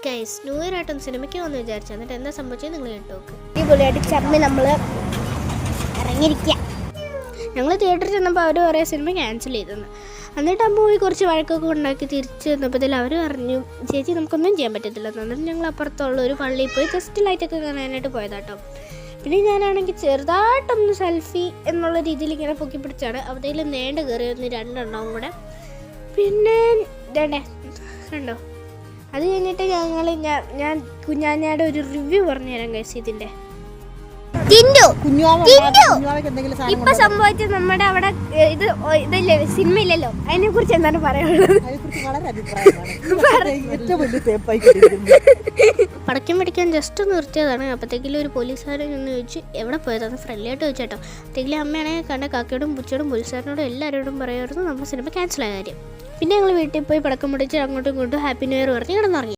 Guys new year ആയിട്ടും സിനിമയ്ക്ക് വന്ന് വിചാരിച്ചു. എന്നിട്ട് എന്താ സംഭവിച്ചത് നിങ്ങൾ കേട്ടോ. അടിപൊളിയായിട്ട് ചമ്മി നമ്മൾ ഇറങ്ങിയിരിക്കുക. ഞങ്ങൾ തിയേറ്ററിൽ ചെന്നപ്പോൾ അവർ കുറേ സിനിമ ക്യാൻസൽ ചെയ്തെന്ന്. എന്നിട്ട് അമ്മ പോയി കുറച്ച് വഴക്കൊക്കെ ഉണ്ടാക്കി തിരിച്ച് വന്നപ്പോഴത്തേൽ അവർ പറഞ്ഞു ചേച്ചി നമുക്കൊന്നും ചെയ്യാൻ പറ്റത്തില്ല. എന്നിട്ട് ഞങ്ങൾ അപ്പുറത്തുള്ള ഒരു പള്ളിയിൽ പോയി ജസ്റ്റ് ലൈറ്റൊക്കെ കാണാനായിട്ട് പോയതാട്ടോ. പിന്നെ ഞാനാണെങ്കിൽ ചെറുതായിട്ടൊന്ന് സെൽഫി എന്നുള്ള രീതിയിൽ ഇങ്ങനെ പൊക്കി പിടിച്ചാണ്. അവതയിൽ നേണ്ട കയറി ഒന്ന് രണ്ടെണ്ണവും കൂടെ. പിന്നെ കണ്ടോ, അത് കഴിഞ്ഞിട്ട് ഞാൻ കുഞ്ഞാഞ്ഞയുടെ ഒരു റിവ്യൂ പറഞ്ഞു തരാം ഗൈസ് ഇതിൻ്റെ. ഇപ്പൊ സംഭവിച്ചത് നമ്മുടെ അവിടെ ഇതല്ലേ സിനിമ ഇല്ലല്ലോ, അതിനെ കുറിച്ച് എന്താണ് പറയാനുള്ളത്? പടക്കം പിടിക്കാൻ ജസ്റ്റ് നിർത്തിയതാണ്. അപ്പോഴത്തേക്കിലും ഒരു പോലീസുകാരൻ എന്ന് ചോദിച്ചു എവിടെ പോയതാണ്, ഫ്രണ്ട്ലി ആയിട്ട് ചോദിച്ചേട്ടോ. അപ്പോഴത്തേക്കിലും അമ്മയാണെങ്കിൽ കണ്ട കാക്കയോടും പൂച്ചയോടും പോലീസുകാരനോടും എല്ലാവരോടും പറയുമായിരുന്നു നമ്മുടെ സിനിമ ക്യാൻസൽ ആയ കാര്യം. പിന്നെ ഞങ്ങൾ വീട്ടിൽ പോയി പടക്കം പിടിച്ച് അങ്ങോട്ടും ഇങ്ങോട്ടും ഹാപ്പി ന്യൂ ഇയർ പറഞ്ഞ് കിടന്നുറങ്ങി.